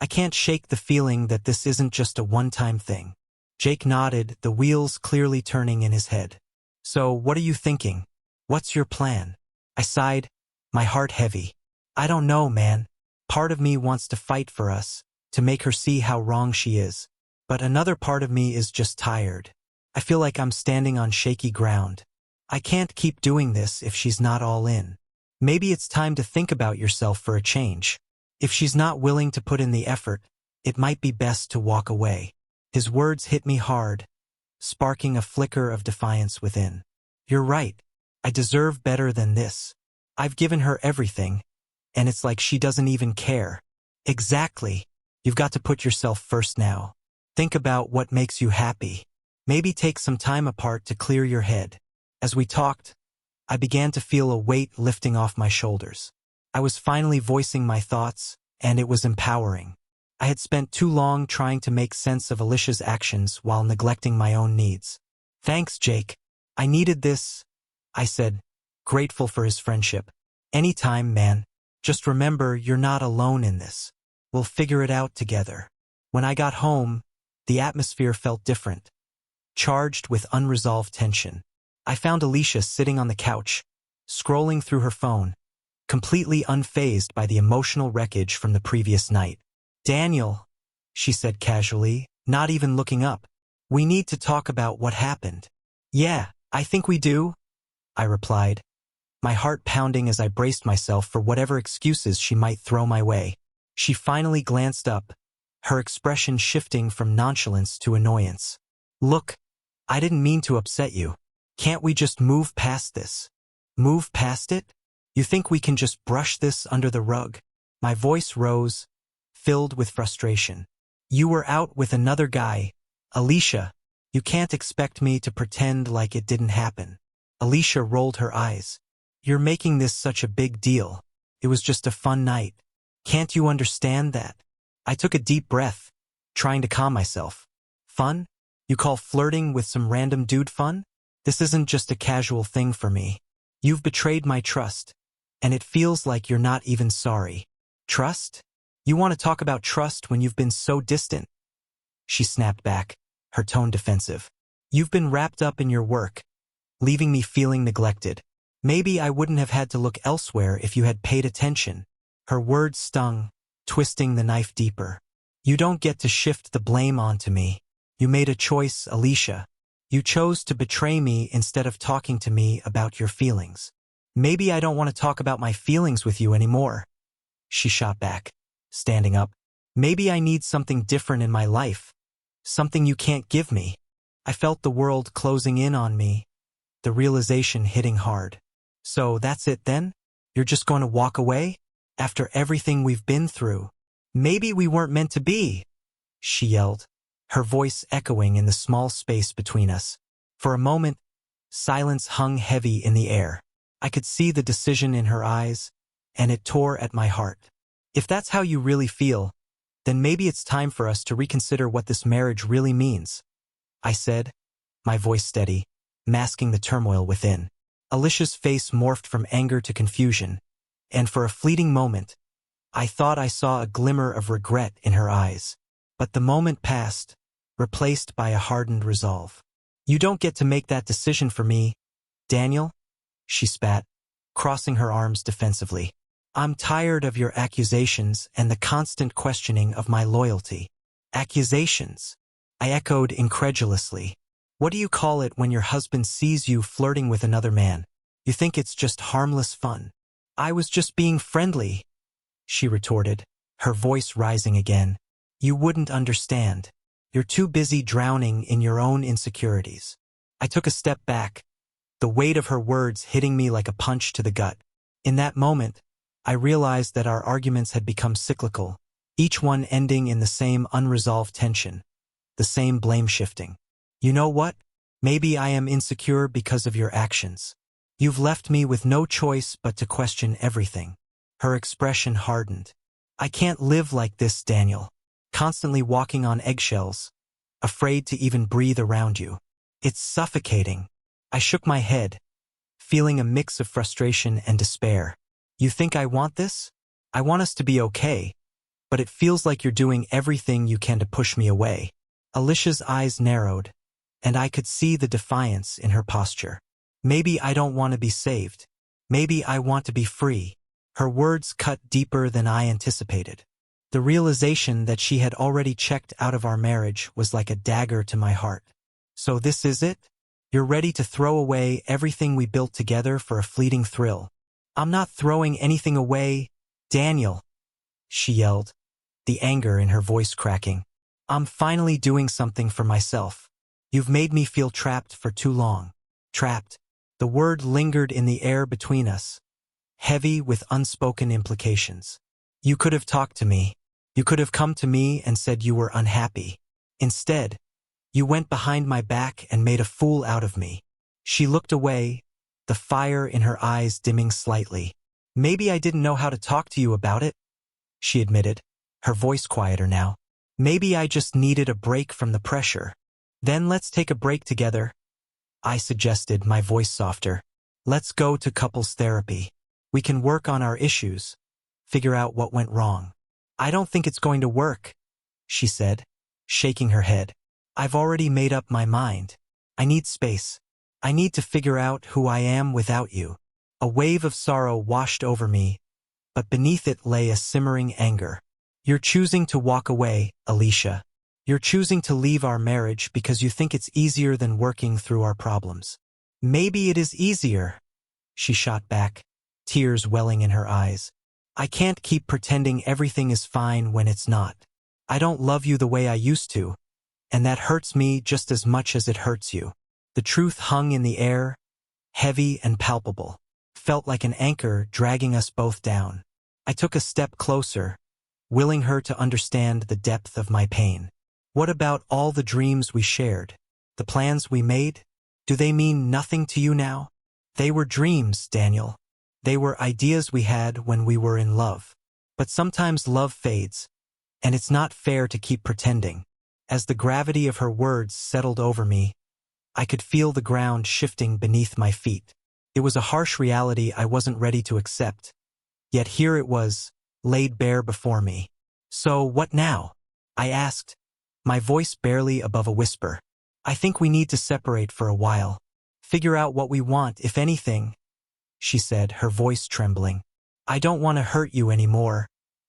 I can't shake the feeling that this isn't just a one-time thing." Jake nodded, the wheels clearly turning in his head. "So, what are you thinking? What's your plan?" I sighed, my heart heavy. "I don't know, man. Part of me wants to fight for us, to make her see how wrong she is. But another part of me is just tired. I feel like I'm standing on shaky ground. I can't keep doing this if she's not all in. Maybe it's time to think about yourself for a change. If she's not willing to put in the effort, it might be best to walk away." His words hit me hard, sparking a flicker of defiance within. "You're right. I deserve better than this. I've given her everything, and it's like she doesn't even care." "Exactly. You've got to put yourself first now. Think about what makes you happy. Maybe take some time apart to clear your head." As we talked, I began to feel a weight lifting off my shoulders. I was finally voicing my thoughts, and it was empowering. I had spent too long trying to make sense of Alicia's actions while neglecting my own needs. "Thanks, Jake. I needed this," I said, grateful for his friendship. "Anytime, man. Just remember you're not alone in this. We'll figure it out together." When I got home, the atmosphere felt different, charged with unresolved tension. I found Alicia sitting on the couch, scrolling through her phone, completely unfazed by the emotional wreckage from the previous night. "Daniel," she said casually, not even looking up, "we need to talk about what happened." "Yeah, I think we do," I replied, my heart pounding as I braced myself for whatever excuses she might throw my way. She finally glanced up, her expression shifting from nonchalance to annoyance. Look, I didn't mean to upset you. Can't we just move past this? Move past it? You think we can just brush this under the rug? My voice rose, filled with frustration. You were out with another guy, Alicia. You can't expect me to pretend like it didn't happen. Alicia rolled her eyes. You're making this such a big deal. It was just a fun night. Can't you understand that? I took a deep breath, trying to calm myself. Fun? You call flirting with some random dude fun? This isn't just a casual thing for me. You've betrayed my trust, and it feels like you're not even sorry. Trust? You want to talk about trust when you've been so distant? She snapped back, her tone defensive. You've been wrapped up in your work, leaving me feeling neglected. Maybe I wouldn't have had to look elsewhere if you had paid attention. Her words stung, twisting the knife deeper. You don't get to shift the blame onto me. You made a choice, Alicia. You chose to betray me instead of talking to me about your feelings. Maybe I don't want to talk about my feelings with you anymore. She shot back, standing up. Maybe I need something different in my life. Something you can't give me. I felt the world closing in on me, the realization hitting hard. So that's it then? You're just going to walk away? After everything we've been through? Maybe we weren't meant to be, she yelled, her voice echoing in the small space between us. For a moment, silence hung heavy in the air. I could see the decision in her eyes, and it tore at my heart. If that's how you really feel, then maybe it's time for us to reconsider what this marriage really means, I said, my voice steady, masking the turmoil within. Alicia's face morphed from anger to confusion, and for a fleeting moment, I thought I saw a glimmer of regret in her eyes. But the moment passed, replaced by a hardened resolve. You don't get to make that decision for me, Daniel, she spat, crossing her arms defensively. I'm tired of your accusations and the constant questioning of my loyalty. Accusations? I echoed incredulously. What do you call it when your husband sees you flirting with another man? You think it's just harmless fun? I was just being friendly, she retorted, her voice rising again. You wouldn't understand. You're too busy drowning in your own insecurities. I took a step back, the weight of her words hitting me like a punch to the gut. In that moment, I realized that our arguments had become cyclical, each one ending in the same unresolved tension, the same blame shifting. You know what? Maybe I am insecure because of your actions. You've left me with no choice but to question everything. Her expression hardened. I can't live like this, Daniel. Constantly walking on eggshells, afraid to even breathe around you. It's suffocating. I shook my head, feeling a mix of frustration and despair. You think I want this? I want us to be okay, but it feels like you're doing everything you can to push me away. Alicia's eyes narrowed, and I could see the defiance in her posture. Maybe I don't want to be saved. Maybe I want to be free. Her words cut deeper than I anticipated. The realization that she had already checked out of our marriage was like a dagger to my heart. So this is it? You're ready to throw away everything we built together for a fleeting thrill. I'm not throwing anything away, Daniel, she yelled, the anger in her voice cracking. I'm finally doing something for myself. You've made me feel trapped for too long. Trapped. The word lingered in the air between us, heavy with unspoken implications. You could have talked to me. You could have come to me and said you were unhappy. Instead, you went behind my back and made a fool out of me. She looked away, the fire in her eyes dimming slightly. Maybe I didn't know how to talk to you about it, she admitted, her voice quieter now. Maybe I just needed a break from the pressure. Then let's take a break together, I suggested, my voice softer. Let's go to couples therapy. We can work on our issues, figure out what went wrong. I don't think it's going to work, she said, shaking her head. I've already made up my mind. I need space. I need to figure out who I am without you. A wave of sorrow washed over me, but beneath it lay a simmering anger. You're choosing to walk away, Alicia. You're choosing to leave our marriage because you think it's easier than working through our problems. Maybe it is easier, she shot back, tears welling in her eyes. I can't keep pretending everything is fine when it's not. I don't love you the way I used to, and that hurts me just as much as it hurts you. The truth hung in the air, heavy and palpable. Felt like an anchor dragging us both down. I took a step closer, willing her to understand the depth of my pain. What about all the dreams we shared? The plans we made? Do they mean nothing to you now? They were dreams, Daniel. They were ideas we had when we were in love. But sometimes love fades, and it's not fair to keep pretending. As the gravity of her words settled over me, I could feel the ground shifting beneath my feet. It was a harsh reality I wasn't ready to accept. Yet here it was, laid bare before me. So what now? I asked, my voice barely above a whisper. I think we need to separate for a while. Figure out what we want, if anything, she said, her voice trembling. I don't want to hurt you anymore,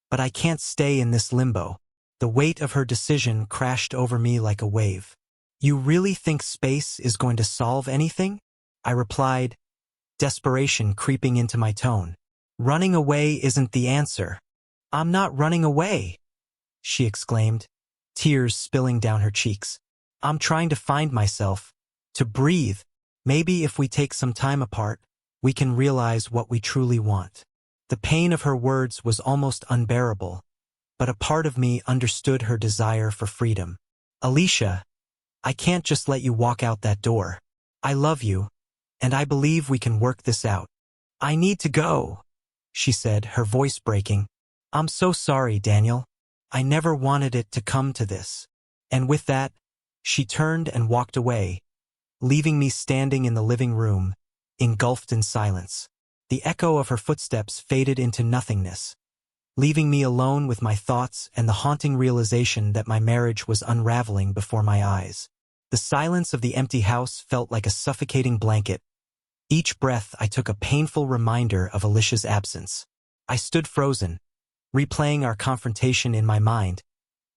but I can't stay in this limbo. The weight of her decision crashed over me like a wave. You really think space is going to solve anything? I replied, desperation creeping into my tone. Running away isn't the answer. I'm not running away, she exclaimed, tears spilling down her cheeks. I'm trying to find myself, to breathe. Maybe if we take some time apart, we can realize what we truly want. The pain of her words was almost unbearable, but a part of me understood her desire for freedom. Alicia, I can't just let you walk out that door. I love you, and I believe we can work this out. I need to go, she said, her voice breaking. I'm so sorry, Daniel. I never wanted it to come to this. And with that, she turned and walked away, leaving me standing in the living room, engulfed in silence. The echo of her footsteps faded into nothingness, leaving me alone with my thoughts and the haunting realization that my marriage was unraveling before my eyes. The silence of the empty house felt like a suffocating blanket. Each breath I took a painful reminder of Alicia's absence. I stood frozen, replaying our confrontation in my mind,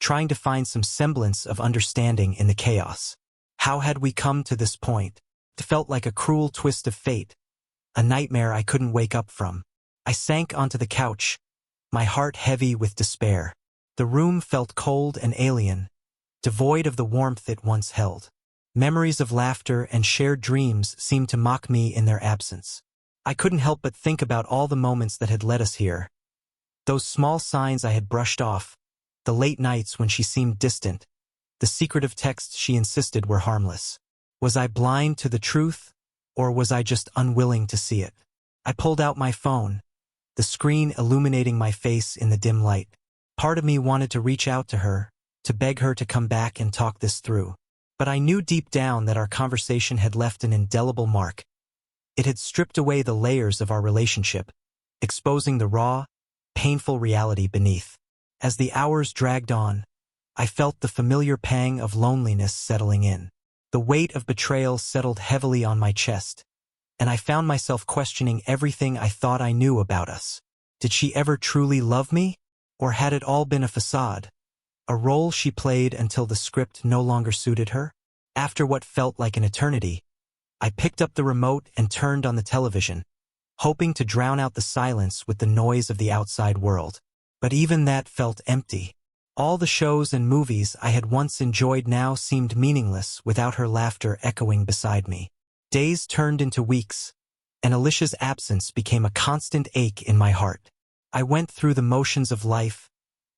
trying to find some semblance of understanding in the chaos. How had we come to this point? It felt like a cruel twist of fate, a nightmare I couldn't wake up from. I sank onto the couch, my heart heavy with despair. The room felt cold and alien, devoid of the warmth it once held. Memories of laughter and shared dreams seemed to mock me in their absence. I couldn't help but think about all the moments that had led us here. Those small signs I had brushed off, the late nights when she seemed distant, the secretive texts she insisted were harmless. Was I blind to the truth, or was I just unwilling to see it? I pulled out my phone, the screen illuminating my face in the dim light. Part of me wanted to reach out to her, to beg her to come back and talk this through. But I knew deep down that our conversation had left an indelible mark. It had stripped away the layers of our relationship, exposing the raw, painful reality beneath. As the hours dragged on, I felt the familiar pang of loneliness settling in. The weight of betrayal settled heavily on my chest, and I found myself questioning everything I thought I knew about us. Did she ever truly love me? Or had it all been a facade? A role she played until the script no longer suited her? After what felt like an eternity, I picked up the remote and turned on the television, hoping to drown out the silence with the noise of the outside world. But even that felt empty. All the shows and movies I had once enjoyed now seemed meaningless without her laughter echoing beside me. Days turned into weeks, and Alicia's absence became a constant ache in my heart. I went through the motions of life,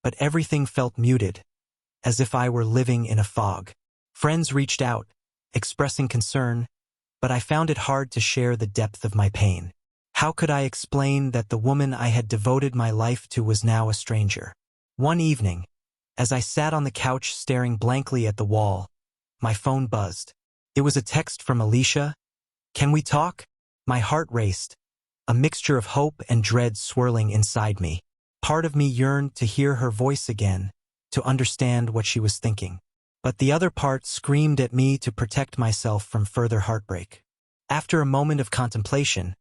but everything felt muted, as if I were living in a fog. Friends reached out, expressing concern, but I found it hard to share the depth of my pain. How could I explain that the woman I had devoted my life to was now a stranger? One evening, as I sat on the couch staring blankly at the wall, my phone buzzed. It was a text from Alicia. Can we talk? My heart raced, a mixture of hope and dread swirling inside me. Part of me yearned to hear her voice again, to understand what she was thinking. But the other part screamed at me to protect myself from further heartbreak. After a moment of contemplation,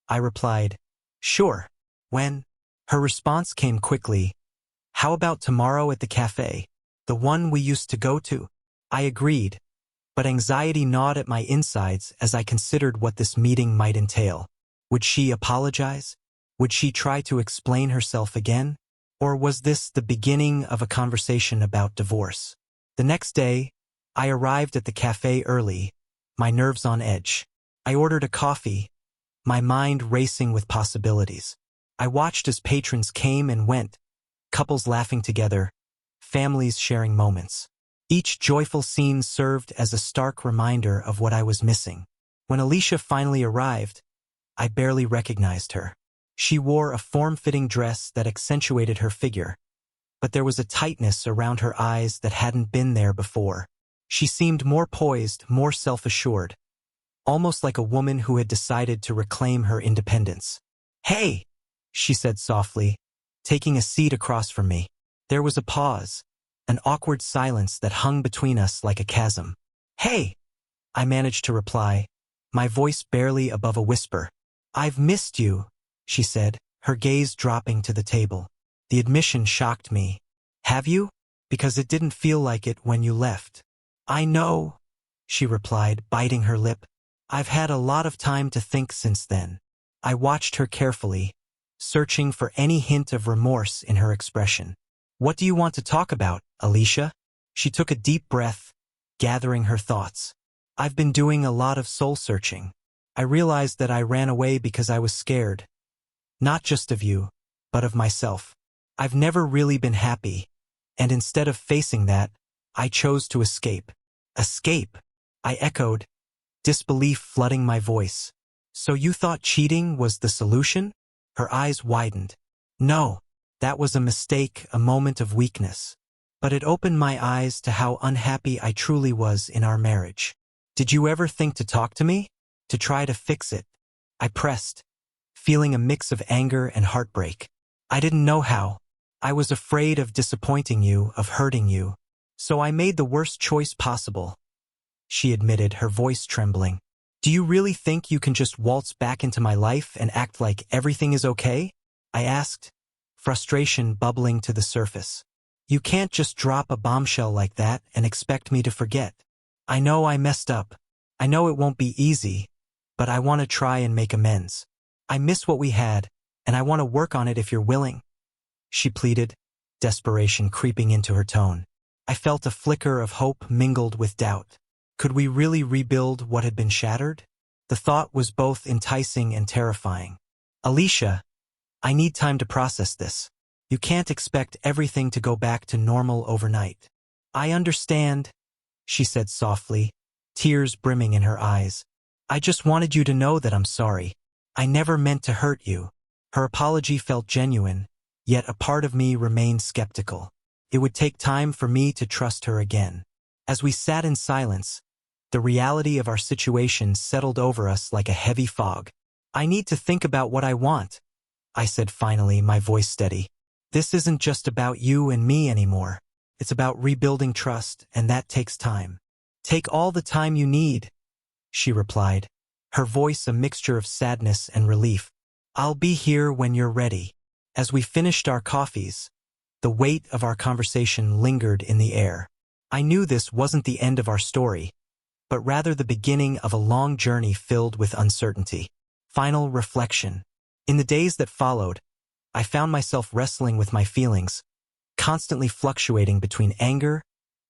I replied, "Sure. When?" Her response came quickly. "How about tomorrow at the cafe? The one we used to go to?" I agreed, but anxiety gnawed at my insides as I considered what this meeting might entail. Would she apologize? Would she try to explain herself again? Or was this the beginning of a conversation about divorce? The next day, I arrived at the cafe early, my nerves on edge. I ordered a coffee, my mind racing with possibilities. I watched as patrons came and went, couples laughing together, families sharing moments. Each joyful scene served as a stark reminder of what I was missing. When Alicia finally arrived, I barely recognized her. She wore a form-fitting dress that accentuated her figure, but there was a tightness around her eyes that hadn't been there before. She seemed more poised, more self-assured, almost like a woman who had decided to reclaim her independence. "Hey," she said softly, taking a seat across from me. There was a pause, an awkward silence that hung between us like a chasm. "Hey," I managed to reply, my voice barely above a whisper. "I've missed you," she said, her gaze dropping to the table. The admission shocked me. "Have you? Because it didn't feel like it when you left." "I know," she replied, biting her lip. "I've had a lot of time to think since then." I watched her carefully, searching for any hint of remorse in her expression. "What do you want to talk about, Alicia?" She took a deep breath, gathering her thoughts. "I've been doing a lot of soul-searching. I realized that I ran away because I was scared. Not just of you, but of myself. I've never really been happy, and instead of facing that, I chose to escape." "Escape?" I echoed, disbelief flooding my voice. "So you thought cheating was the solution?" Her eyes widened. "No, that was a mistake, a moment of weakness. But it opened my eyes to how unhappy I truly was in our marriage." "Did you ever think to talk to me? To try to fix it?" I pressed, feeling a mix of anger and heartbreak. "I didn't know how. I was afraid of disappointing you, of hurting you. So I made the worst choice possible," she admitted, her voice trembling. "Do you really think you can just waltz back into my life and act like everything is okay?" I asked, frustration bubbling to the surface. "You can't just drop a bombshell like that and expect me to forget. I know I messed up. I know it won't be easy, but I want to try and make amends. I miss what we had, and I want to work on it if you're willing," she pleaded, desperation creeping into her tone. I felt a flicker of hope mingled with doubt. Could we really rebuild what had been shattered? The thought was both enticing and terrifying. "Alicia, I need time to process this. You can't expect everything to go back to normal overnight." "I understand," she said softly, tears brimming in her eyes. "I just wanted you to know that I'm sorry. I never meant to hurt you." Her apology felt genuine, yet a part of me remained skeptical. It would take time for me to trust her again. As we sat in silence, the reality of our situation settled over us like a heavy fog. "I need to think about what I want," I said finally, my voice steady. "This isn't just about you and me anymore. It's about rebuilding trust, and that takes time." "Take all the time you need," she replied, her voice a mixture of sadness and relief. "I'll be here when you're ready." As we finished our coffees, the weight of our conversation lingered in the air. I knew this wasn't the end of our story, but rather the beginning of a long journey filled with uncertainty. Final reflection. In the days that followed, I found myself wrestling with my feelings, constantly fluctuating between anger,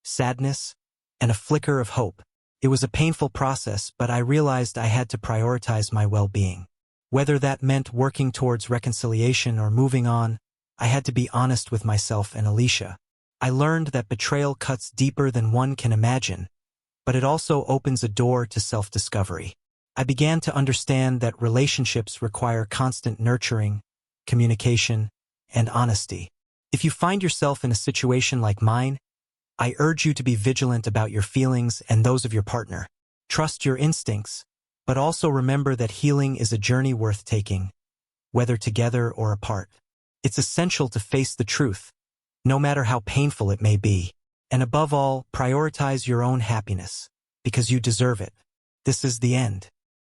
sadness, and a flicker of hope. It was a painful process, but I realized I had to prioritize my well-being. Whether that meant working towards reconciliation or moving on, I had to be honest with myself and Alicia. I learned that betrayal cuts deeper than one can imagine, but it also opens a door to self-discovery. I began to understand that relationships require constant nurturing, communication, and honesty. If you find yourself in a situation like mine, I urge you to be vigilant about your feelings and those of your partner. Trust your instincts, but also remember that healing is a journey worth taking, whether together or apart. It's essential to face the truth, no matter how painful it may be. And above all, prioritize your own happiness, because you deserve it. This is the end.